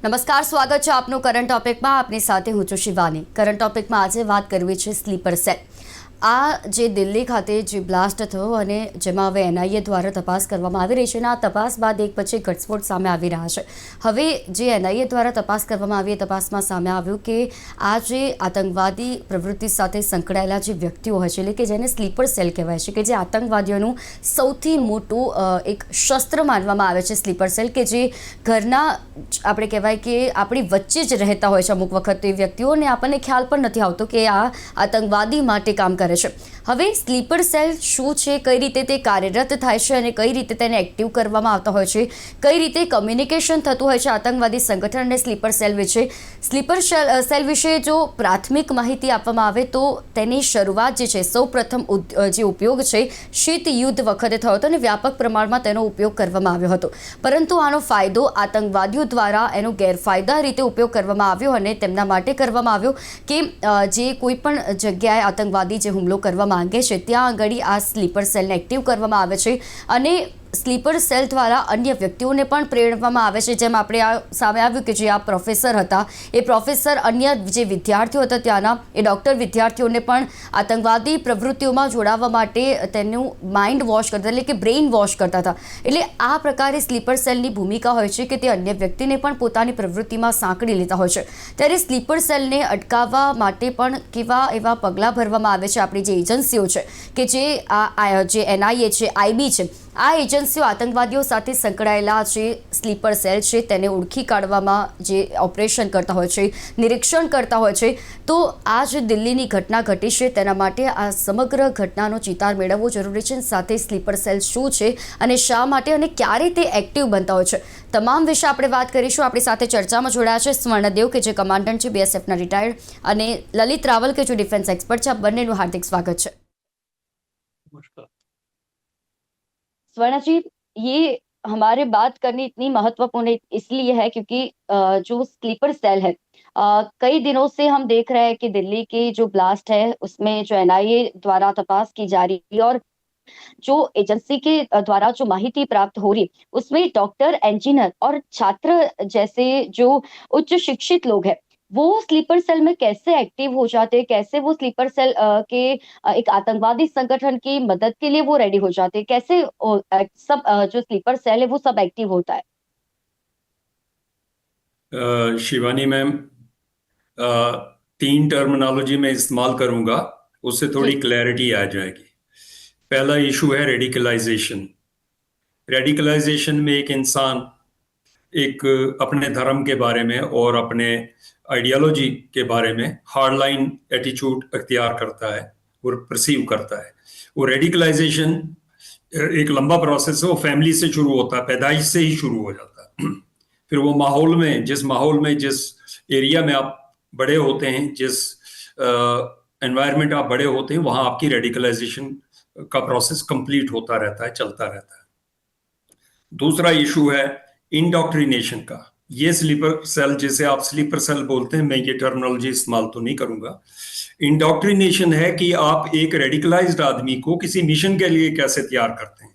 નમસ્કાર, સ્વાગત છે આપનું કરંટ ટોપિકમાં. આપની સાથે હું છું શિવાની. કરંટ ટોપિકમાં આજે વાત કરવી છે સ્લીપર સેલ. આ જે દિલ્હી ખાતે જે બ્લાસ્ટ થયો અને જેમાં હવે એનઆઈએ દ્વારા તપાસ કરવામાં આવી રહી છે અને આ તપાસ બાદ એક પછી ઘટસ્ફોટ સામે આવી રહ્યા છે. હવે જે એનઆઈએ દ્વારા તપાસ કરવામાં આવી એ તપાસમાં સામે આવ્યું કે આ જે આતંકવાદી પ્રવૃત્તિ સાથે સંકળાયેલા જે વ્યક્તિઓ હોય છે, એટલે કે જેને સ્લીપર સેલ કહેવાય છે, કે જે આતંકવાદીઓનું સૌથી મોટું એક શસ્ત્ર માનવામાં આવે છે સ્લીપર સેલ, કે જે ઘરના આપણે કહેવાય કે આપણી વચ્ચે જ રહેતા હોય છે અમુક વખત એ વ્યક્તિઓને આપણને ખ્યાલ પણ નથી આવતો કે આ આતંકવાદી માટે કામ કરે છે. હવે સ્લીપર સેલ શું છે, કઈ રીતે તે કાર્યરત થાય છે અને કઈ રીતે તેને એક્ટિવ કરવામાં આવતા હોય છે, કઈ રીતે કમ્યુનિકેશન થતું હોય છે આતંકવાદી સંગઠન અને સ્લીપર સેલ વિશે. સ્લીપર સેલ વિશે જો પ્રાથમિક માહિતી આપવામાં આવે તો તેની શરૂઆત જે છે સૌ પ્રથમ જે ઉપયોગ છે શીત યુદ્ધ વખતે થયો હતો અને વ્યાપક પ્રમાણમાં તેનો ઉપયોગ કરવામાં આવ્યો હતો. પરંતુ આનો ફાયદો આતંકવાદીઓ દ્વારા એનો ગેરફાયદા રીતે ઉપયોગ કરવામાં આવ્યો અને તેમના માટે કરવામાં આવ્યો કે જે કોઈ પણ જગ્યાએ આતંકવાદી જે હુમલો કરવા માંગે છે ત્યાં આગળ આ સ્લીપર સેલને એક્ટિવ કરવામાં આવે છે અને સ્લીપર સેલ દ્વારા અન્ય વ્યક્તિઓને પણ પ્રેરવામાં આવે છે. જેમ આપણે આ સામે આવ્યું કે જે આ પ્રોફેસર હતા એ પ્રોફેસર અન્ય જે વિદ્યાર્થીઓ હતા ત્યાંના એ ડૉક્ટર વિદ્યાર્થીઓને પણ આતંકવાદી પ્રવૃત્તિઓમાં જોડાવા માટે તેનું માઇન્ડ વોશ કરતા, એટલે કે બ્રેઇન વોશ કરતા હતા. એટલે આ પ્રકારે સ્લીપર સેલની ભૂમિકા હોય છે કે તે અન્ય વ્યક્તિને પણ પોતાની પ્રવૃત્તિમાં સાંકળી લેતા હોય છે. ત્યારે સ્લીપર સેલને અટકાવવા માટે પણ કેવા એવા પગલાં ભરવામાં આવે છે આપણી જે એજન્સીઓ છે, કે જે જે એનઆઈએ છે, આઈબી છે, આ એજન્સીઓ આતંકવાદીઓ સાથે સંકળાયેલા જે સ્લીપર સેલ છે તેને ઓળખી કાઢવામાં જે ઓપરેશન કરતા હોય છે, નિરીક્ષણ કરતા હોય છે. તો આ જે દિલ્હીની ઘટના ઘટી છે તેના માટે આ સમગ્ર ઘટનાનો ચિતાર મેળવવો જરૂરી છે. સાથે સ્લીપર સેલ શું છે અને શા માટે અને ક્યારે તે એક્ટિવ બનતા હોય છે, તમામ વિશે આપણે વાત કરીશું. આપણી સાથે ચર્ચામાં જોડાયા છે સ્વર્ણદેવ, કે જે કમાન્ડન્ટ છે બીએસએફના રિટાયર્ડ, અને લલિત રાવલ, કે જે ડિફેન્સ એક્સપર્ટ છે. આ બંનેનું હાર્દિક સ્વાગત છે. स्वर्ण जी, ये हमारे बात करनी इतनी महत्वपूर्ण इसलिए है क्योंकि जो स्लीपर सेल है, कई दिनों से हम देख रहे हैं कि दिल्ली के जो ब्लास्ट है उसमें जो एनआईए द्वारा तपास की जा रही है और जो एजेंसी के द्वारा जो माहिती प्राप्त हो रही है उसमें डॉक्टर, इंजीनियर और छात्र जैसे जो उच्च शिक्षित लोग हैं वो स्लीपर सेल में कैसे एक्टिव हो जाते हैं, कैसे वो स्लीपर सेल के एक आतंकवादी संगठन की मदद के लिए वो रेडी हो जाते हैं, कैसे सब जो स्लीपर सेल है वो सब एक्टिव होता है. शिवानी मैम, 3 टर्मिनोलॉजी में इस्तेमाल करूंगा, उससे थोड़ी क्लैरिटी आ जाएगी. पहला इशू है रेडिकलाइजेशन. रेडिकलाइजेशन में एक इंसान एक अपने धर्म के बारे में और अपने आइडियोलॉजी के बारे में हार्ड लाइन एटीट्यूड अख्तियार करता है और परसीव करता है. वो रेडिकलाइजेशन एक लंबा प्रोसेस है, वो फैमिली से शुरू होता है, पैदाइश से ही शुरू हो जाता है. फिर वो माहौल में, जिस एरिया में आप बड़े होते हैं, जिस एनवायरनमेंट आप बड़े होते हैं, वहां आपकी रेडिकलाइजेशन का प्रोसेस कंप्लीट होता रहता है, चलता रहता है. दूसरा इशू है इंडोक्ट्रिनेशन का. ये स्लीपर सेल, जिसे आप स्लीपर सेल बोलते हैं, मैं ये टर्मिनोलॉजी इस्तेमाल तो नहीं करूंगा. इंडोक्ट्रिनेशन है कि आप एक रेडिकलाइज्ड आदमी को किसी मिशन के लिए कैसे तैयार करते हैं.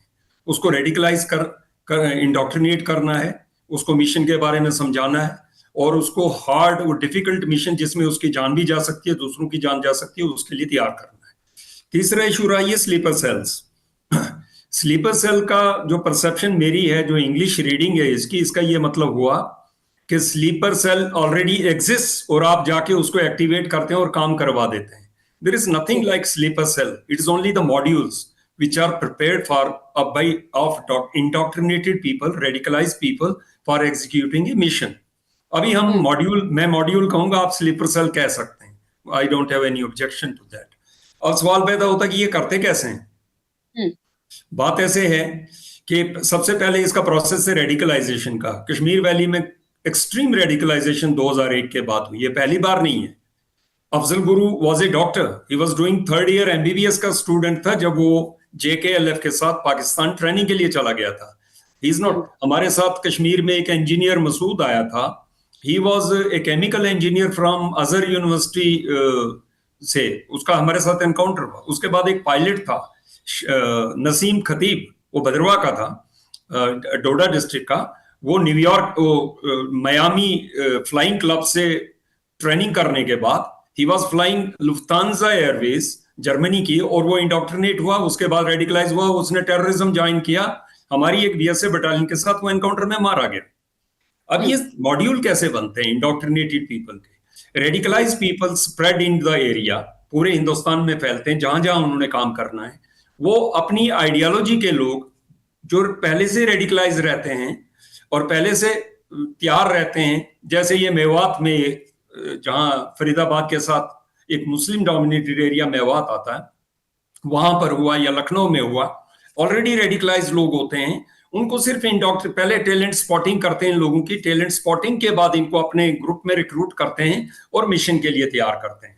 उसको रेडिकलाइज कर इंडोक्ट्रिनेट करना है, उसको मिशन के बारे में समझाना है और उसको हार्ड और डिफिकल्ट मिशन जिसमें उसकी जान भी जा सकती है, दूसरों की जान जा सकती है, उसके लिए तैयार करना है. तीसरा इशू रहा ये स्लीपर सेल्स. स्लीपर सेल का जो परसेप्शन मेरी है, जो इंग्लिश रीडिंग है इसकी, इसका ये मतलब हुआ कि स्लीपर सेल ऑलरेडी एग्जिस्ट और आप जाके उसको एक्टिवेट करते हैं और काम करवा देते हैं. There is nothing like sleeper cell. It is only the modules which are prepared for indoctrinated people, radicalized people for executing a mission. अभी हम मैं मॉड्यूल कहूंगा, आप स्लीपर सेल कह सकते हैं. I don't have any objection to that. और सवाल पैदा होता है कि ये करते कैसे हैं. बात ऐसे है कि सबसे पहले इसका प्रोसेस है रेडिकलाइजेशन का. कश्मीर वैली में एक्सट्रीम रेडिकलाइजेशन 2001 के बाद हुई. ये पहली बार नहीं है. Afzal Guru was a doctor. He was doing 3rd year MBBS का स्टूडेंट था जब वो JKLF के साथ पाकिस्तान ट्रेनिंग के लिए चला गया था. He is not. हमारे साथ कश्मीर में एक इंजीनियर मसूद आया था. He was a chemical engineer from Azhar university से. उसका हमारे साथ एनकाउंटर हुआ. उसके बाद एक पायलट था नसीम खतीब, वो भद्रवा का था, डोडा डिस्ट्रिक्ट का. वो न्यूयॉर्क मियामी फ्लाइंग क्लब से ट्रेनिंग करने के बाद ही was flying Lufthansa Airways Germany की, और वो इंडोक्ट्रिनेट हुआ, उसके बाद रेडिकलाइज हुआ, उसने टेररिज्म ज्वाइन किया, हमारी एक बीएसएफ बटालियन के साथ वो एनकाउंटर में मारा गया। अब ये मॉड्यूल कैसे बनते हैं इंडोक्ट्रिनेटेड पीपल के? Radicalise people spread in the area, पूरे हिंदुस्तान में फैलते हैं जहां जहां उन्होंने काम करना है। वो अपनी आइडियोलॉजी के लोग जो पहले से रेडिकलाइज रहते हैं और पहले से तैयार रहते हैं, जैसे ये मेवात में जहां फरीदाबाद के साथ एक मुस्लिम डोमिनेटेड एरिया मेवात आता है, वहां पर हुआ, या लखनऊ में हुआ, ऑलरेडी रेडिकलाइज लोग होते हैं, उनको सिर्फ पहले टैलेंट स्पॉटिंग करते हैं, लोगों की टैलेंट स्पॉटिंग के बाद इनको अपने ग्रुप में रिक्रूट करते हैं और मिशन के लिए तैयार करते हैं।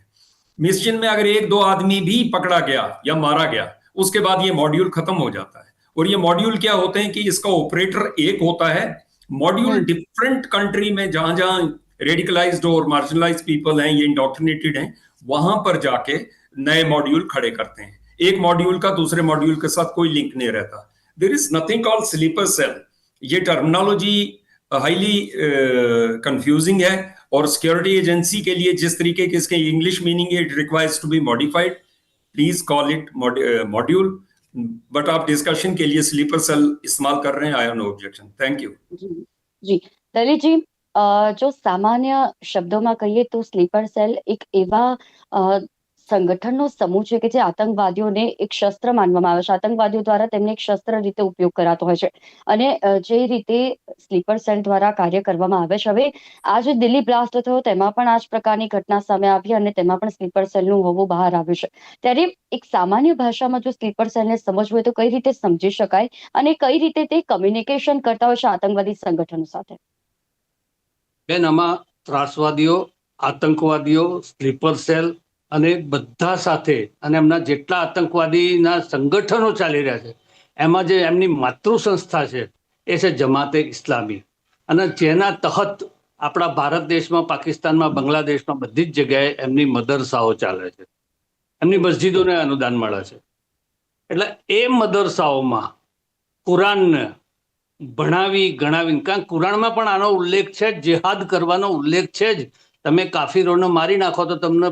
मिशन में अगर एक दो आदमी भी पकड़ा गया या मारा गया, उसके बाद ये मॉड्यूल खत्म हो जाता है। और ये मॉड्यूल क्या होते हैं कि इसका ऑपरेटर एक होता है, मॉड्यूल डिफरेंट कंट्री में जहां जहां रेडिकलाइज्ड और मार्जिनलाइज्ड पीपल हैं, ये इंडोक्ट्रिनेटेड हैं, वहां पर जाके नए मॉड्यूल खड़े करते हैं। एक मॉड्यूल का दूसरे मॉड्यूल के साथ कोई लिंक नहीं रहता। There is nothing called sleeper cell. ये टर्मिनोलॉजी हाईली कंफ्यूजिंग है, और सिक्योरिटी एजेंसी के लिए जिस तरीके की इसके इंग्लिश मीनिंग है, it requires to be modified. Please call it module, but आप डिस्कशन के लिए स्लीपर सेल इस्तेमाल कर रहे हैं, I have no objection. Thank you. જી લલિત જી, જો સામાન્ય શબ્દોમાં કહીએ તો સ્લીપર સેલ એક એવા સંગઠનનો સમૂહ છે કે જે આતંકવાદીઓને એક શસ્ત્ર માનવામાં આવે છે, આતંકવાદીઓ દ્વારા તેમને એક શસ્ત્ર રીતે ઉપયોગ કરાતો હોય છે, અને જે રીતે સ્લીપર સેલ દ્વારા કાર્ય કરવામાં આવે છે. હવે આ જે દિલ્હી બ્લાસ્ટ થયો તેમાં પણ આ જ પ્રકારની ઘટના સામે આવી અને તેમાં પણ સ્લીપર સેલનું હોવું બહાર આવ્યું છે. ત્યારે એક સામાન્ય ભાષામાં જો સ્લીપર સેલને સમજવું હોય તો કઈ રીતે સમજી શકાય અને કઈ રીતે તે કમ્યુનિકેશન કરતા હોય છે આતંકવાદી સંગઠનો સાથે? બેન, આમાં ત્રાસવાદીઓ, આતંકવાદીઓ, સ્લીપર સેલ અને બધા સાથે, અને એમના જેટલા આતંકવાદીના સંગઠનો ચાલી રહ્યા છે એમાં જે એમની માતૃ સંસ્થા છે એ છે જમાતે ઇસ્લામી, અને જેના તહત આપણા ભારત દેશમાં, પાકિસ્તાનમાં, બાંગ્લાદેશમાં બધી જ જગ્યાએ એમની મદરસાઓ ચાલે છે, એમની મસ્જિદોને અનુદાન મળે છે. એટલે એ મદરસાઓમાં કુરાનને ભણાવી ગણાવીને, કારણ કુરાનમાં પણ આનો ઉલ્લેખ છે, જેહાદ કરવાનો ઉલ્લેખ છે જ. તમે કાફીરોને મારી નાખો તો તમને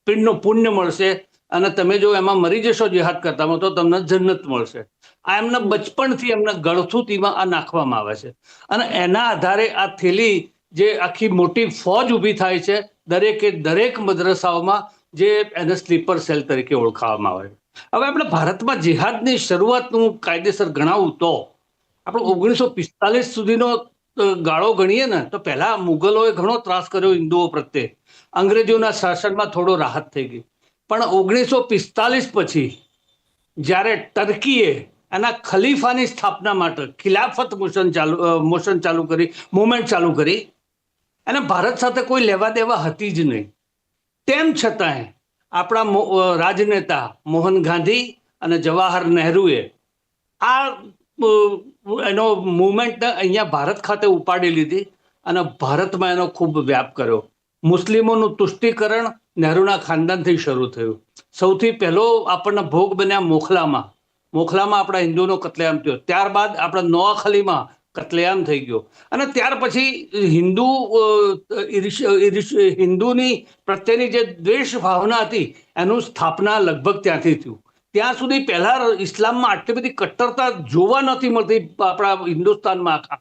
પિંડનું પુણ્ય મળશે, અને તમે જો એમાં મરી જશો જેહાદ કરતામાં તો તમને જન્નત મળશે. આ એમના બચપણથી એમના ગળથુતીમાં આ નાખવામાં આવે છે, અને એના આધારે આ થેલી જે આખી મોટી ફોજ ઊભી થાય છે દરેકે દરેક મદ્રસાઓમાં, જે એને સ્લીપર સેલ તરીકે ઓળખાવવામાં આવે છે. હવે આપણે ભારતમાં જેહાદની શરૂઆતનું કાયદેસર ગણાવું તો આપણે 1945 સુધીનો ગાળો ગણીએ ને તો પહેલા મુગલોએ ઘણો ત્રાસ કર્યો હિન્દુઓ પ્રત્યે, અંગ્રેજોના શાસનમાં થોડો રાહત થઈ ગઈ. પણ 1945 પછી જ્યારે ટર્કીએ એના ખલીફાની સ્થાપના માટે ખિલાફત મોશન ચાલુ કરી, મુવમેન્ટ ચાલુ કરી, અને ભારત સાથે કોઈ લેવા દેવા હતી જ નહીં. તેમ છતાંય આપણા રાજનેતા મોહન ગાંધી અને જવાહર નહેરુએ આ એનો મુવમેન્ટ અહીંયા ભારત ખાતે ઉપાડી લીધી અને ભારતમાં એનો ખૂબ વ્યાપ કર્યો. મુસ્લિમોનું તુષ્ટિકરણ નહેરુના ખાનદાનથી શરૂ થયું. સૌથી પહેલો આપણને ભોગ બન્યા મોખલામાં આપણા હિન્દુનો કતલેઆમ થયો. ત્યારબાદ આપણા નોઆખલીમાં કતલેઆમ થઈ ગયો, અને ત્યાર પછી હિન્દુની પ્રત્યેની જે દ્વેષ ભાવના હતી એનું સ્થાપના લગભગ ત્યાંથી થયું. ત્યાં સુધી પહેલા ઇસ્લામમાં આટલી બધી કટ્ટરતા જોવા નથી મળતી આપણા હિન્દુસ્તાનમાં આખા.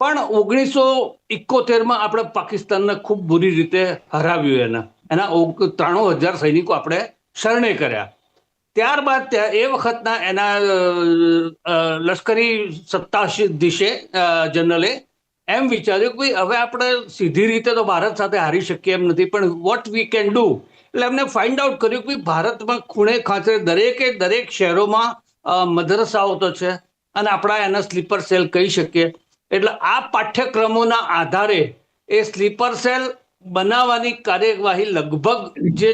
પણ 1971માં આપણે પાકિસ્તાનને ખૂબ બુરી રીતે હરાવ્યું. એના 93,000 સૈનિકો આપણે શરણે કર્યા. ત્યારબાદ એ વખતના એના લશ્કરી સત્તાધીશે જનરલે એમ વિચાર્યું કે ભાઈ હવે આપણે સીધી રીતે તો ભારત સાથે હારી શકીએ એમ નથી, પણ વોટ વી કેન ડુ. એટલે એમને ફાઇન્ડ આઉટ કર્યું કે ભારતમાં ખૂણે ખાંચે દરેક શહેરોમાં મદરસાઓ તો છે, અને આપણા એના સ્લીપર સેલ કહી શકીએ. એટલે આ પાઠ્યક્રમોના આધારે એ સ્લીપર સેલ બનાવવાની કાર્યવાહી લગભગ જે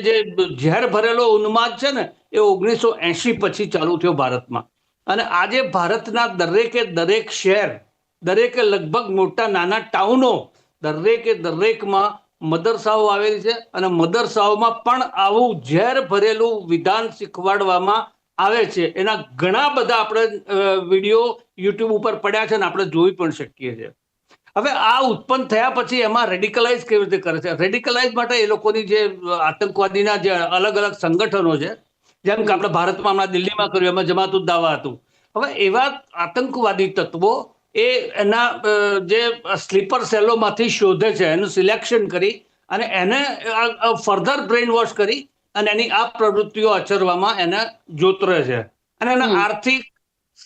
ઝેર ભરેલો ઉન્માદ છે ને એ 1980 પછી ચાલુ થયો ભારતમાં. અને આજે ભારતના દરેક શહેર, દરેકે લગભગ મોટા નાના ટાઉનો, દરેકમાં મદરસાઓ આવેલી છે, અને મદરસાઓમાં પણ આવું ઝેર ભરેલું વિધાન શીખવાડવામાં આવે છે એના ઘણા બધા આપણે વિડીયો યુટ્યુબ ઉપર પડ્યા છે અને આપણે જોઈ પણ શકીએ છીએ. હવે આ ઉત્પન્ન થયા પછી એમાં રેડિકલાઇઝ કેવી રીતે કરે છે? રેડિકલાઇઝ માટે એ લોકોની જે આતંકવાદીના જે અલગ અલગ સંગઠનો છે, જેમ કે આપણે ભારતમાં હમણાં દિલ્હીમાં કર્યું એમાં જમાત ઉદ દાવા હતું. હવે એવા આતંકવાદી તત્વો એ એના જે સ્લીપર સેલોમાંથી શોધે છે, એનું સિલેક્શન કરી અને એને ફર્ધર બ્રેઇન વોશ કરી અને એની આ પ્રવૃત્તિઓ આચરવામાં એને જોતરે છે અને એના આર્થિક,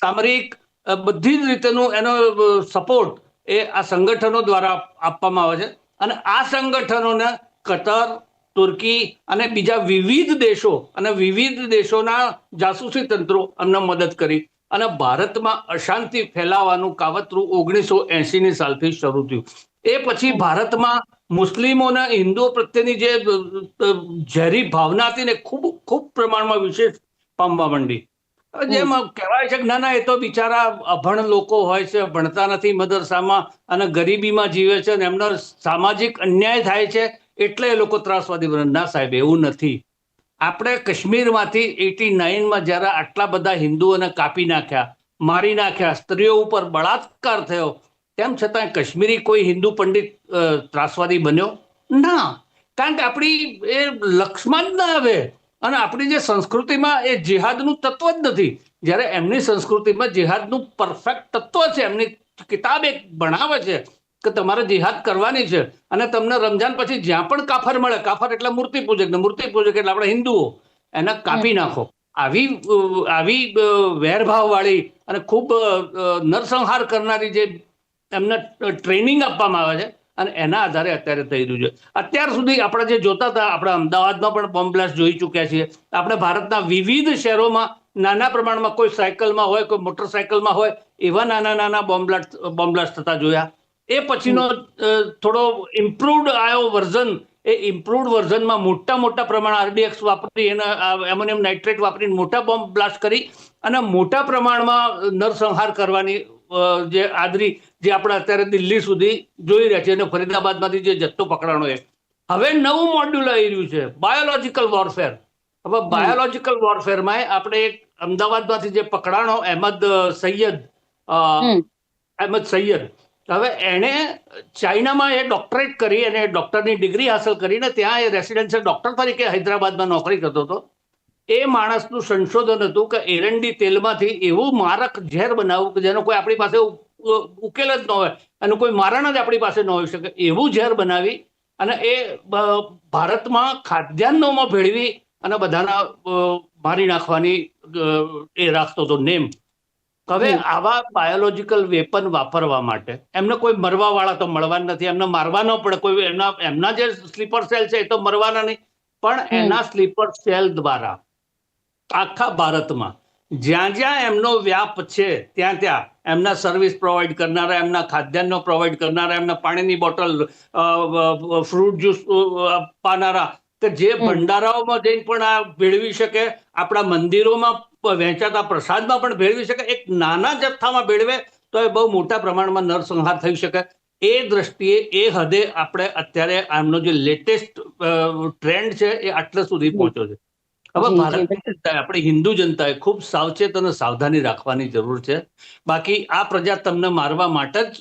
સામરિક બધી જ રીતેનું એનો સપોર્ટ એ આ સંગઠનો દ્વારા આપવામાં આવે છે. અને આ સંગઠનોને કતર, તુર્કી અને બીજા વિવિધ દેશો અને વિવિધ દેશોના જાસૂસી તંત્રો અમને મદદ કરી અને ભારતમાં અશાંતિ ફેલાવાનું કાવતરું 1980ની સાલથી શરૂ થયું. એ પછી ભારતમાં મુસ્લિમોને હિન્દુઓ પ્રત્યેની જે ઝેરી ભાવના હતી ને ખૂબ ખૂબ પ્રમાણમાં વિશેષ પામવા માંડી. જેમ કહેવાય છે કે ના એ તો બિચારા અભણ લોકો હોય છે, ભણતા નથી મદરસામાં અને ગરીબીમાં જીવે છે અને એમનો સામાજિક અન્યાય થાય છે એટલે એ લોકો ત્રાસવાદી બને. ના સાહેબ, એવું નથી. આપણે કાશ્મીરમાંથી 89માં જ્યારે આટલા બધા હિન્દુઓને કાપી નાખ્યા, મારી નાખ્યા, સ્ત્રીઓ ઉપર બળાત્કાર થયો, તેમ છતાં કાશ્મીરી કોઈ હિન્દુ પંડિત ત્રાસવાદી બન્યો ના. કારણ કે આપણી એ લક્ષમાં જ ના આવે અને આપણી જે સંસ્કૃતિમાં એ જિહાદનું તત્વ જ નથી. જ્યારે એમની સંસ્કૃતિમાં જિહાદનું પરફેક્ટ તત્વ છે, એમની કિતાબ એક ભણાવે છે કે તમારે જિહાદ કરવાની છે અને તમને રમજાન પછી જ્યાં પણ કાફર મળે, કાફર એટલે મૂર્તિ પૂજક ને મૂર્તિ પૂજક એટલે આપણે હિન્દુઓ, એને કાપી નાખો. આવી વેરભાવ વાળી અને ખૂબ નરસંહાર કરનારી જે એમને ટ્રેનિંગ આપવામાં આવે છે અને એના આધારે અત્યારે થઈ રહ્યું છે. અત્યાર સુધી આપણે જે જોતા હતા, આપણે અમદાવાદમાં પણ બોમ્બ બ્લાસ્ટ જોઈ ચૂક્યા છીએ. આપણે ભારતના વિવિધ શહેરોમાં નાના પ્રમાણમાં કોઈ સાયકલમાં હોય, કોઈ મોટરસાયકલમાં હોય એવા નાના બોમ્બ બ્લાસ્ટ થતા જોયા. એ પછીનો થોડો ઇમ્પ્રુવડ આવ્યો વર્ઝન, એ ઇમ્પ્રુવડ વર્ઝનમાં મોટા પ્રમાણ RDX વાપરી અને એમોનિયમ નાઇટ્રેટ વાપરીને મોટા બોમ્બ બ્લાસ્ટ કરી અને મોટા પ્રમાણમાં નરસંહાર કરવાની જે આદરી જે આપણે અત્યારે દિલ્હી સુધી જોઈ રહ્યા છે અને ફરીદાબાદમાંથી જે જથ્થો પકડાણો છે. હવે નવું મોડ્યુલ આવી રહ્યું છે, બાયોલોજિકલ વોરફેર. હવે બાયોલોજિકલ વોરફેરમાં આપણે એક અમદાવાદમાંથી જે પકડાણો અહેમદ સૈયદ, હવે એણે ચાઇનામાં એ ડોક્ટરેટ કરી અને ડોક્ટરની ડિગ્રી હાંસલ કરીને ત્યાં એ રેસિડેન્શિયલ ડોક્ટર તરીકે હૈદરાબાદમાં નોકરી કરતો હતો. એ માણસનું સંશોધન હતું કે એરંડી તેલમાંથી એવું મારક ઝેર બનાવવું કે જેનો કોઈ આપણી પાસે ઉકેલ જ ન હોય, એનું કોઈ મારણ જ આપણી પાસે ન હોઈ શકે, એવું ઝેર બનાવી અને એ ભારતમાં ખાદ્યાન્નોમાં ભેળવી અને બધાના મારી નાખવાની એ રાખતો હતો નેમ. હવે આવા બાયોલોજિકલ વેપન વાપરવા માટે એમને કોઈ મરવા વાળા તો મળવાના નથી, એમને મારવા ન પડે. કોઈ એમના જે સ્લીપર સેલ છે એ તો મરવાના નહીં, પણ એના સ્લીપર સેલ દ્વારા આખા ભારતમાં જ્યાં એમનો વ્યાપ છે ત્યાં એમના સર્વિસ પ્રોવાઈડ કરનારા, એમના ખાદ્યાન્નો પ્રોવાઈડ કરનારા, એમના પાણીની બોટલ, ફ્રૂટ જ્યુસ આપનારા, કે જે ભંડારાઓમાં જઈને પણ આ ભેળવી શકે, આપણા મંદિરોમાં વહેંચાતા પ્રસાદમાં પણ ભેળવી શકે, એક નાના જથ્થામાં ભેળવે તો એ બહુ મોટા પ્રમાણમાં નરસંહાર થઈ શકે. એ દ્રષ્ટિએ એ હદે આપણે અત્યારે આમનો જે લેટેસ્ટ ટ્રેન્ડ છે એ આટલે સુધી પહોંચ્યો છે. હવે ભારતની જનતાએ, આપણી હિન્દુ જનતાએ ખૂબ સાવચેત અને સાવધાની રાખવાની જરૂર છે. બાકી આ પ્રજા તમને મારવા માટે જ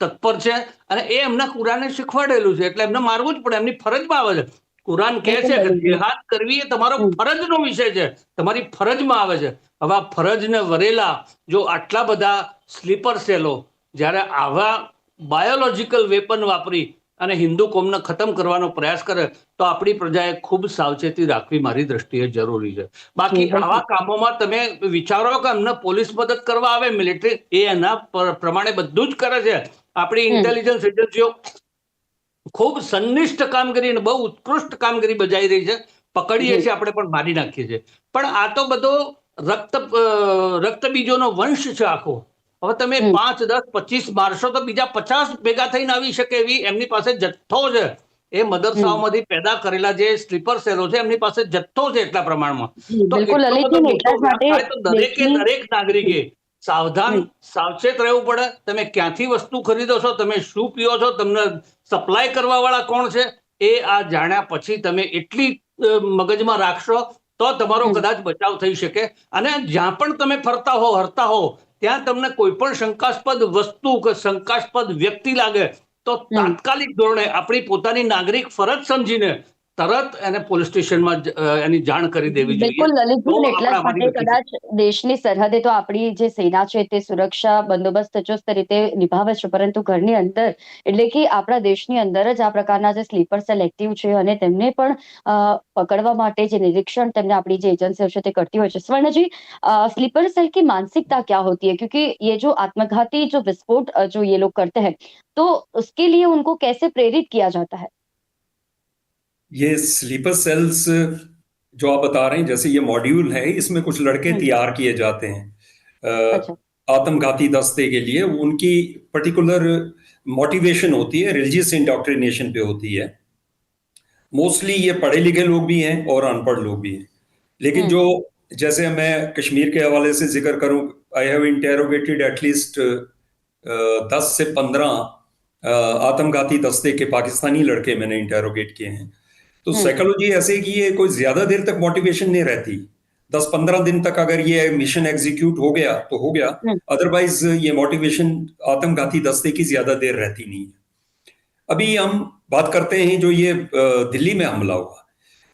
તત્પર છે અને એ એમના કુરાને શીખવાડેલું છે એટલે એમને મારવું જ પડે, એમની ફરજમાં આવે છે. કુરાન કહે છે કે જિહાદ કરવી એ તમારો ફરજનો વિષય છે, તમારી ફરજમાં આવે છે. હવે આ ફરજને વરેલા જો આટલા બધા સ્લીપર સેલો જ્યારે આવા બાયોલોજિકલ વેપન વાપરી અને હિન્દુ કોમને ખતમ કરવાનો પ્રયાસ કરે તો આપણી પ્રજાએ ખૂબ સાવચેતી રાખવી મારી દ્રષ્ટિએ જરૂરી છે. બાકી આવા કામોમાં તમે વિચારો કે અમને પોલીસ મદદ કરવા આવે, મિલિટરી, એ એના પ્રમાણે બધું જ કરે છે. આપણી ઇન્ટેલિજન્સ એજન્સીઓ ખૂબ સંનિષ્ઠ કામગીરી અને બહુ ઉત્કૃષ્ટ કામગીરી બજાવી રહી છે. પકડીએ છીએ આપણે પણ મારી નાખીએ છીએ. પણ આ તો બધો રક્તબીજોનો વંશ છે આખો. હવે તમે 5, 10, 25 મારશો તો બીજા 50 ભેગા થઈને આવી શકે એવી એમની પાસે જથ્થો છે. એ મદરસાઓમાંથી પેદા કરેલા જે સ્લીપર સેલો છે એમની પાસે જથ્થો છે એટલા પ્રમાણમાં. તો દરેક નાગરિકે સાવચેત રહેવું પડે. તમે ક્યાંથી વસ્તુ ખરીદો છો, તમે શું પીઓ છો, તમને સપ્લાય કરવા વાળા કોણ છે, એ આ જાણ્યા પછી તમે એટલી મગજમાં રાખશો તો તમારો કદાચ બચાવ થઈ શકે. અને જ્યાં પણ તમે ફરતા હો હરતા હો ત્યાં તમને કોઈ પણ શંકાસ્પદ વસ્તુ કે શંકાસ્પદ વ્યક્તિ લાગે તો તાત્કાલિક ધોરણે આપણી પોતાની નાગરિક ફરજ સમજીને તરત એને પોલીસ સ્ટેશનમાં એની જાણ કરી દેવી જોઈએ. બિલકુલ લલિતભાઈ, તો એટલા જ આપણે માટે કદાચ દેશની સરહદે તો આપણી જે સેના છે તે સુરક્ષા બંદોબસ્ત ચુસ્ત રીતે નિભાવે છે, પરંતુ ઘરની અંદર એટલે કે આપણા દેશની અંદર જ આ પ્રકારના જે સ્લીપર સેલ એક્ટિવ છે અને તેમને પણ પકડવા માટે જે નિરીક્ષણ તેમને આપણી જે एजेंसी है ते करती है। स्वर्ण जी, स्लीपर सेल की मानसिकता क्या होती है, क्योंकि ये जो आत्मघाती जो विस्फोट जो ये लोग करते हैं तो उसके लिए उनको कैसे प्रेरित किया जाता है? ये स्लीपर सेल्स जो आप बता रहे हैं, जैसे ये मॉड्यूल है, इसमें कुछ लड़के तैयार किए जाते हैं अच्छा। आत्मघाती दस्ते के लिए। उनकी पर्टिकुलर मोटिवेशन होती है, रिलीजियस इंडोक्ट्रिनेशन पे होती है। मोस्टली ये पढ़े लिखे लोग भी हैं और अनपढ़ लोग भी हैं। लेकिन जो, जैसे मैं कश्मीर के हवाले से जिक्र करूं, आई हैव इंटेरोगेटेड एटलीस्ट 10 से 15 आत्मघाती दस्ते के पाकिस्तानी लड़के मैंने इंटेरोगेट किए हैं। तो साइकोलॉजी ऐसे कि ये कोई ज्यादा देर तक मोटिवेशन नहीं रहती। 10-15 दिन तक अगर ये मिशन एग्जीक्यूट हो गया तो हो गया, अदरवाइज ये मोटिवेशन आत्मघाती दस्ते की ज्यादा देर रहती नहीं है। अभी हम बात करते हैं जो ये दिल्ली में हमला हुआ,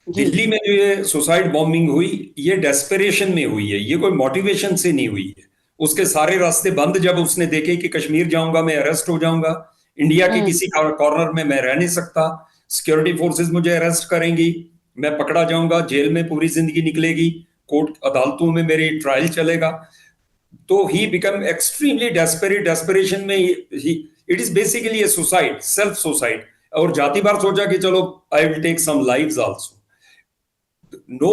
दिल्ली में जो ये सुसाइड बॉम्बिंग हुई, ये डेस्परेशन में हुई है, ये कोई मोटिवेशन से नहीं हुई है। उसके सारे रास्ते बंद जब उसने देखे कि कश्मीर जाऊंगा मैं अरेस्ट हो जाऊंगा, इंडिया के किसी कॉर्नर में मैं रह नहीं सकता, सिक्योरिटी फोर्सेस मुझे अरेस्ट करेंगी, मैं पकड़ा जाऊंगा, जेल में पूरी जिंदगी निकलेगी, कोर्ट अदालतों में मेरी ट्रायल चलेगा, तो he become extremely desperate. Desperation में it is basically a suicide, self suicide. और जाति बार सोचा कि चलो I will take some lives also. No,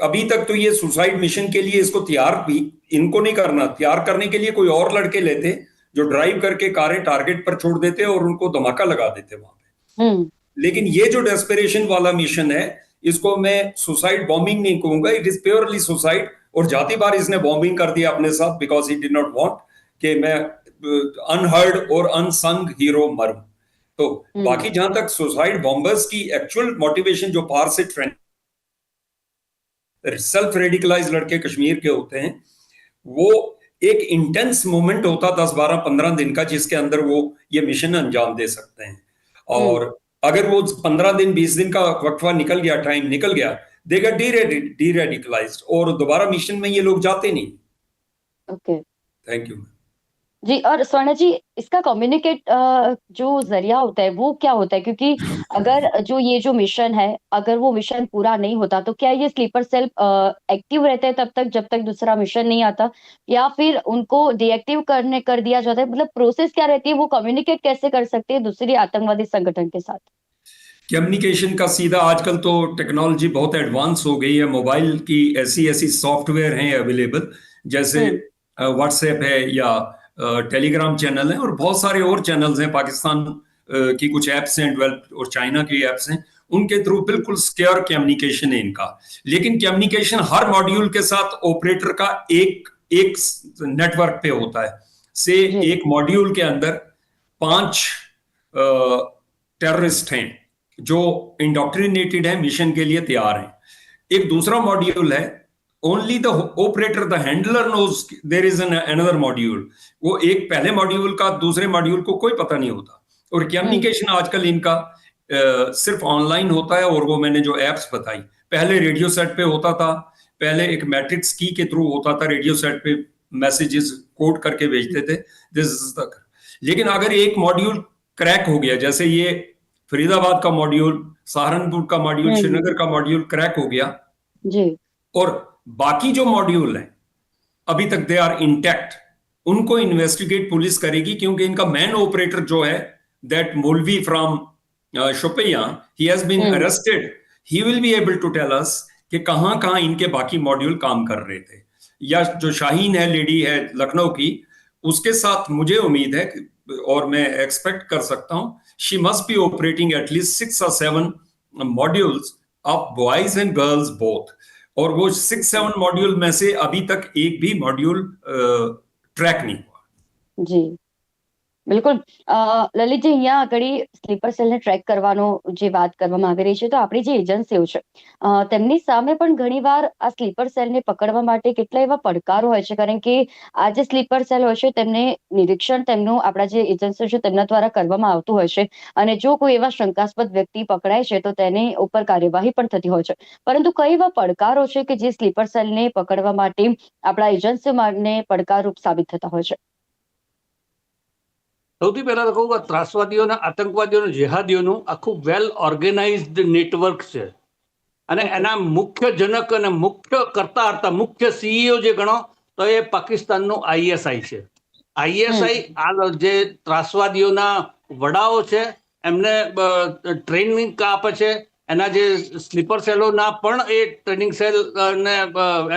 अभी तक तो ये सुसाइड मिशन के लिए इसको तैयार भी इनको नहीं करना, तैयार करने के लिए कोई और लड़के लेते जो ड्राइव करके कारें टारगेट पर छोड़ देते और उनको धमाका लगा देते वहां पे। लेकिन ये जो डेस्परेशन वाला मिशन है, इसको मैं सुसाइड बॉम्बिंग नहीं कहूंगा, इट इज प्योरली सुसाइड। और जाति बार इसने बॉम्बिंग कर दिया अपने साथ, because he did not want कि मैं अनहर्ड और अनसंग हीरो मरूं। तो बाकी जहां तक सुसाइड बॉम्बर्स की एक्चुअल मोटिवेशन जो पार से ट्रेंड सेल्फ रेडिकलाइज लड़के कश्मीर के होते हैं, वो एक इंटेंस मोमेंट होता 10-12-15 दिन का, जिसके अंदर वो ये मिशन अंजाम दे सकते हैं। और अगर वो 15 दिन 20 दिन का वक्फा निकल गया, टाइम निकल गया, दे गेट डीरेडिकलाइज्ड और दोबारा मिशन में ये लोग जाते नहीं। ओके, थैंक यू जी। और स्वर्ण जी, इसका कम्युनिकेट जो जरिया होता है वो क्या होता है, क्योंकि अगर जो ये जो मिशन है, अगर वो मिशन पूरा नहीं होता तो क्या ये स्लीपर सेल एक्टिव रहते हैं तब तक जब तक दूसरा मिशन नहीं आता, या फिर उनको डीएक्टिव कर दिया जाता है? मतलब प्रोसेस क्या रहती है, वो कम्युनिकेट कैसे कर सकते हैं दूसरी आतंकवादी संगठन के साथ? कम्युनिकेशन का सीधा, आजकल तो टेक्नोलॉजी बहुत एडवांस हो गई है, मोबाइल की ऐसी ऐसी सॉफ्टवेयर हैं अवेलेबल, जैसे व्हाट्सएप है या टेलीग्राम चैनल है और बहुत सारे और चैनल्स हैं, पाकिस्तान की कुछ ऐप्स हैं डेवलप और चाइना की ऐप्स हैं, उनके थ्रू बिल्कुल सिक्योर कम्युनिकेशन है इनका। लेकिन कम्युनिकेशन हर मॉड्यूल के साथ ऑपरेटर का एक नेटवर्क पे होता है। से एक मॉड्यूल के अंदर 5 टेररिस्ट हैं जो इंडोक्ट्रिनेटेड है, मिशन के लिए तैयार हैं। एक दूसरा मॉड्यूल है, only the operator, the handler knows there is another module. वो एक पहले मॉड्यूल का दूसरे मॉड्यूल को कोई पता नहीं होता। और कम्युनिकेशन आजकल इनका सिर्फ ऑनलाइन होता है। और वो मैंने जो एप्स बताई, पहले रेडियो सेट पे होता था, पहले एक मैट्रिक्स की के थ्रू होता था, रेडियो सेट पे मैसेजेस कोड करके भेजते थे, दिस इज द। लेकिन अगर एक मॉड्यूल क्रैक हो गया, जैसे ये फरीदाबाद का मॉड्यूल, सहारनपुर का मॉड्यूल, श्रीनगर का मॉड्यूल क्रैक हो गया जी, और बाकी जो मॉड्यूल हैं अभी तक दे आर इंटैक्ट, उनको इन्वेस्टिगेट पुलिस करेगी, क्योंकि इनका मैन ऑपरेटर जो है, दैट मौलवी from Shopian, he has been arrested, he will be able to tell us कि कहां इनके बाकी मॉड्यूल काम कर रहे थे। या जो शाहीन है, लेडी है लखनऊ की, उसके साथ मुझे उम्मीद है और मैं एक्सपेक्ट कर सकता हूं, she must be operating at least 6 or 7 modules of boys and girls both. और वो 6-7 मॉड्यूल में से अभी तक एक भी मॉड्यूल ट्रैक नहीं हुआ। जी, બિલકુલ. લલિતજી, અહીંયા આગળ સ્લીપર સેલને ટ્રેક કરવાનો જે વાત કરવામાં આવી રહી છે, તો આપણી જે એજન્સીઓ છે તેમની સામે પણ ઘણીવાર આ સ્લીપર સેલને પકડવા માટે કેટલા એવા પડકારો હોય છે, કારણ કે આ જે સ્લીપર સેલ હોય છે તેમને નિરીક્ષણ તેમનું આપણા જે એજન્સીઓ છે તેમના દ્વારા કરવામાં આવતું હોય છે, અને જો કોઈ એવા શંકાસ્પદ વ્યક્તિ પકડાય છે તો તેની ઉપર કાર્યવાહી પણ થતી હોય છે. પરંતુ કઈ એવા પડકારો છે કે જે સ્લીપર સેલને પકડવા માટે આપણા એજન્સીઓ માટે પડકારરૂપ સાબિત થતા હોય છે? સૌથી પહેલા તો કહું કે ત્રાસવાદીઓના, આતંકવાદીઓનું, જેહાદીઓનું આખું વેલ ઓર્ગેનાઇઝડ નેટવર્ક છે. અને એના મુખ્ય જનક અને મુખ્ય કરતા હતા, મુખ્ય સીઈઓ જે ગણો તો એ પાકિસ્તાનનું આઈએસઆઈ છે. આઈએસઆઈ આ જે ત્રાસવાદીઓના વડાઓ છે એમને ટ્રેનિંગ આપે છે. એના જે સ્લીપર સેલોના પણ એ ટ્રેનિંગ સેલ ને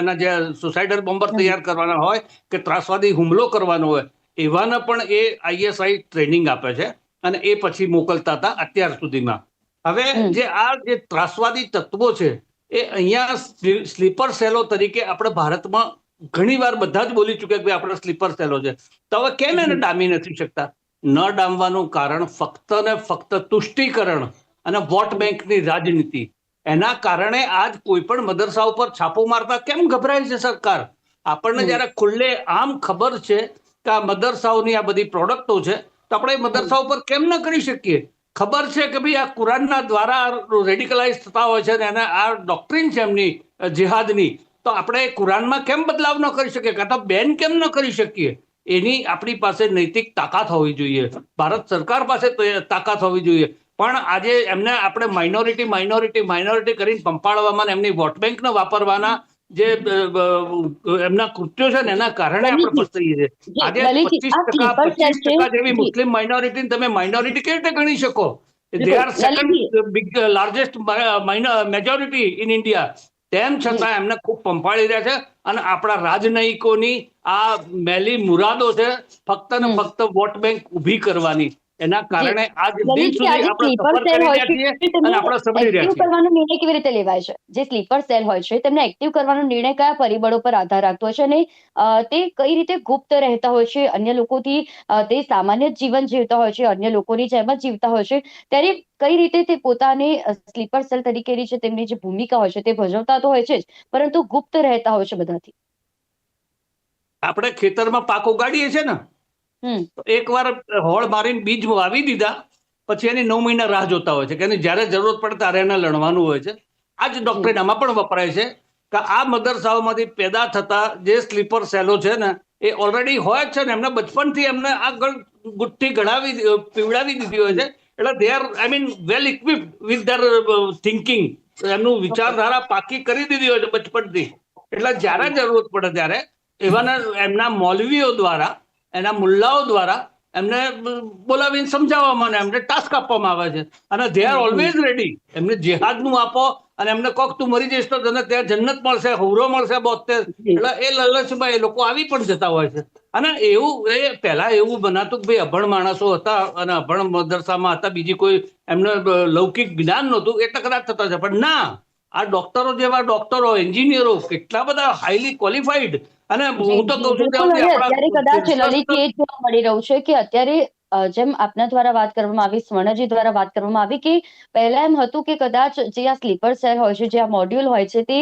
એના જે સુસાઇડલ બોમ્બર તૈયાર કરવાના હોય કે ત્રાસવાદી હુમલો કરવાનો હોય એવાને પણ એ આઈએસઆઈ ટ્રેનિંગ આપે છે અને એ પછી મોકલતા હતા અત્યાર સુધીમાં. હવે જે ત્રાસવાદી તત્વો છે એ અહીંયા સ્લીપર સેલો તરીકે આપણે ભારતમાં ઘણી વાર બધા જ બોલી ચૂક્યા કે આપણે સ્લીપર સેલો છે. તો હવે કેમ એને ડામી નથી શકતા? ન ડામવાનું કારણ ફક્ત ને ફક્ત તુષ્ટિકરણ અને વોટ બેંકની રાજનીતિ. એના કારણે આજ કોઈ પણ મદરસા ઉપર છાપો મારતા કેમ ગભરાય છે સરકાર? આપણને જયારે ખુલ્લે આમ ખબર છે કે આ મદરસાઓની આ બધી પ્રોડક્ટો છે તો આપણે મદરસા ઉપર કેમ ન કરી શકીએ? ખબર છે કે ભાઈ આ કુરાનના દ્વારા રેડિકલાઇઝ થતા હોય છે ને એને આ ડોક્ટ્રિન છે એમની જિહાદની, તો આપણે કુરાનમાં કેમ બદલાવ ન કરી શકીએ, કાં તો બેન કેમ ન કરી શકીએ? એની આપણી પાસે નૈતિક તાકાત હોવી જોઈએ, ભારત સરકાર પાસે તાકાત હોવી જોઈએ. પણ આજે એમને આપણે માઇનોરિટી કરીને પંપાળવામાં એમની વોટ બેંકને વાપરવાના જે એમના કૃત્યો છે ને એના કારણે આપણે પસ્તાઈએ છીએ. આજે 25% જેવી મુસ્લિમ માઇનોરિટી તમે માઇનોરિટી કેવી રીતે ગણી શકો? They are second largest majority in India. તેમ છતાં એમને ખૂબ પંપાળી રહ્યા છે અને આપણા રાજનયિકોની આ મેલી મુરાદો છે ફક્ત ને ફક્ત વોટ બેંક ઊભી કરવાની. એના કારણે આજ દિન સુધી આપણે સફર કરી રહ્યા છીએ અને આપણે સબળી રહ્યા છીએ. કરવાનો નિર્ણય કેવી રીતે લેવાય છે? જે સ્લીપર સેલ હોય છે તેમને એક્ટિવ કરવાનો નિર્ણય કયા પરિબળો પર આધાર રાખતો હોય છે, અને તે કઈ રીતે ગુપ્ત રહેતા હોય છે અન્ય લોકોથી? તે સામાન્ય જીવન જીવતા હોય છે, અન્ય લોકોની જેમ જ જીવતા હોય છે, ત્યારે કઈ રીતે તે પોતાની સ્લીપર સેલ તરીકેની જે તેમની જે ભૂમિકા હોય છે તે ભજવતા તો હોય છે જ, પરંતુ ગુપ્ત રહેતા હોય છે બધાથી. આપણે ખેતરમાં પાક ઉગાડીએ છીએ ને, એકવાર હોળ મારીને બીજ વાવી દીધા પછી એની 9 મહિના રાહ જોતા હોય છે કે જ્યારે જરૂરત પડે ત્યારે એને લણવાનું હોય છે. આ જ ડોક્ટ્રિન આમાં પણ વપરાય છે કે આ મદરસાઓમાંથી પેદા થતા જે સ્લીપર સેલો છે ને એ ઓલરેડી હોય જ છે ને એમને બચપનથી એમને આ ગુઠ્ઠી પીવડાવી દીધી હોય છે. એટલે they are well equipped with their thinking. એમનું વિચારધારા પાકી કરી દીધી હોય છે બચપનથી. એટલે જ્યારે જરૂરત પડે ત્યારે એવાના એમના મૌલવીઓ દ્વારા, એના મુલ્લાઓ દ્વારા એમને બોલાવીને સમજાવવામાં એમને ટાસ્ક આપવામાં આવે છે અને દે આર ઓલવેઝ રેડી. એમને જેહાદનું આપો અને એમને કોક તું મરી જઈશ તો તને ત્યાં જન્નત મળશે, હવરો મળશે 72. એટલે એ લલચમાં એ લોકો આવી પણ જતા હોય છે. અને એવું એ પહેલા એવું બનાતું કે ભાઈ અભણ માણસો હતા અને અભણ મદરસામાં હતા, બીજી કોઈ એમને લૌકિક જ્ઞાન નહોતું એટલે કદાચ થતા છે. પણ ના, આ ડોક્ટરો જેવા ડોક્ટરો, એન્જિનિયરો કેટલા બધા હાઈલી ક્વોલિફાઈડ. અને હું તો કહું છું અત્યારે કદાચ લલિતજી એ જોવા મળી રહ્યું છે કે અત્યારે જેમ આપના દ્વારા વાત કરવામાં આવી, સ્વર્ણજી દ્વારા વાત કરવામાં આવી, કે પહેલા એમ હતું કે કદાચ જે આ સ્લીપર સેલ હોય છે, જે આ મોડ્યુલ હોય છે તે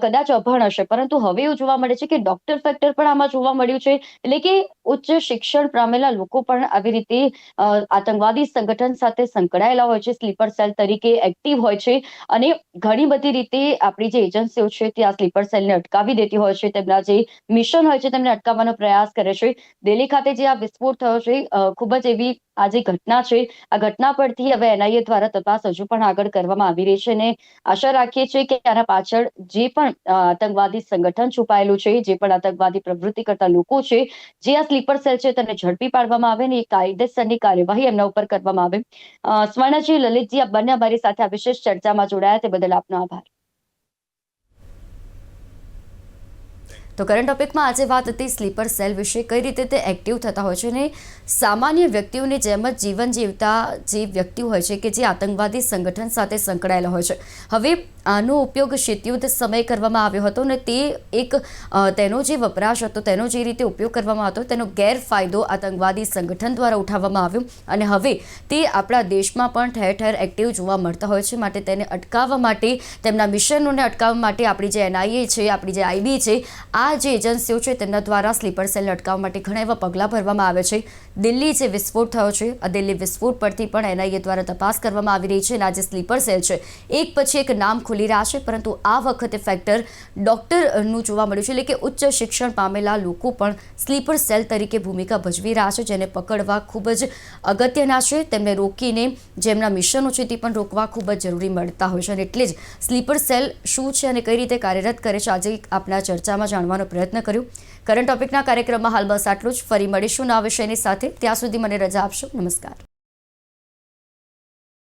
કદાચ અભણ હશે, પરંતુ હવે એવું જોવા મળે છે કે ડોક્ટર ફેક્ટર પણ આમાં જોવા મળ્યું છે. એટલે કે ઉચ્ચ શિક્ષણ પામેલા લોકો પણ આવી રીતે આતંકવાદી સંગઠન સાથે સંકળાયેલા હોય છે, સ્લીપર સેલ તરીકે એક્ટિવ હોય છે, અને ઘણી બધી રીતે આપણી જે એજન્સીઓ છે તે આ સ્લીપર સેલને અટકાવી દેતી હોય છે, તેમના જે મિશન હોય છે તેમને અટકાવવાનો પ્રયાસ કરે છે. દિલ્હી ખાતે જે આ વિસ્ફોટ થયો છે, ખૂબ જ એવી આ જે ઘટના છે, આ ઘટના પરથી હવે એનઆઈએ દ્વારા તપાસ હજુ પણ આગળ કરવામાં આવી રહી છે, અને આશા રાખીએ છીએ કે આના પાછળ જે પણ આતંકવાદી સંગઠન છુપાયેલું છે, જે પણ આતંકવાદી પ્રવૃત્તિ કરતા લોકો છે, જે આ સ્લીપર સેલ છે તેને ઝડપી પાડવામાં આવે ને એ કાયદેસરની કાર્યવાહી એમના ઉપર કરવામાં આવે. સ્વર્ણજી, લલિતજી, આ બંને અમારી સાથે આ વિશેષ ચર્ચામાં જોડાયા તે બદલ આપનો આભાર. તો કરંટ ટોપિકમાં આજે વાત હતી સ્લીપર સેલ વિશે, કઈ રીતે તે એક્ટિવ થતા હોય છે અને સામાન્ય વ્યક્તિઓની જેમ જ જીવન જીવતા જે વ્યક્તિઓ હોય છે કે જે આતંકવાદી સંગઠન સાથે સંકળાયેલા હોય છે. હવે આનો ઉપયોગ શીતયુદ્ધ સમયે કરવામાં આવ્યો હતો અને તે એક તેનો જે વપરાશ હતો, તેનો જે રીતે ઉપયોગ કરવામાં હતો, તેનો ગેરફાયદો આતંકવાદી સંગઠન દ્વારા ઉઠાવવામાં આવ્યો અને હવે તે આપણા દેશમાં પણ ઠેર ઠેર એક્ટિવ જોવા મળતા હોય છે. માટે તેને અટકાવવા માટે, તેમના મિશનોને અટકાવવા માટે આપણી જે NIA છે, આપણી જે IB છે, આ જે એજન્સીઓ છે તેમના દ્વારા સ્લીપર સેલને અટકાવવા માટે ઘણા એવા પગલાં ભરવામાં આવે છે. દિલ્હી જે વિસ્ફોટ થયો છે, આ દિલ્હી વિસ્ફોટ પરથી પણ NIA દ્વારા તપાસ કરવામાં આવી રહી છે અને આ જે સ્લીપર સેલ છે એક પછી એક નામ ખુલી રહ્યા છે, પરંતુ આ વખતે ફેક્ટર ડૉક્ટરનું જોવા મળ્યું છે, એટલે કે ઉચ્ચ શિક્ષણ પામેલા લોકો પણ સ્લીપર સેલ તરીકે ભૂમિકા ભજવી રહ્યા છે, જેને પકડવા ખૂબ જ અગત્યના છે. તેમને રોકીને જેમના મિશનો છે તે પણ રોકવા ખૂબ જ જરૂરી મળતા હોય છે અને એટલે જ સ્લીપર સેલ શું છે અને કઈ રીતે કાર્યરત કરે છે આજે આપણા ચર્ચામાં જાણવાનો પ્રયત્ન કર્યો. કરંટ ટોપિકના કાર્યક્રમમાં હાલ બસ આટલું જ. ફરી મળીશું નવા વિષયની સાથે. ત્યાં સુધી મને રજા આપશો. નમસ્કાર.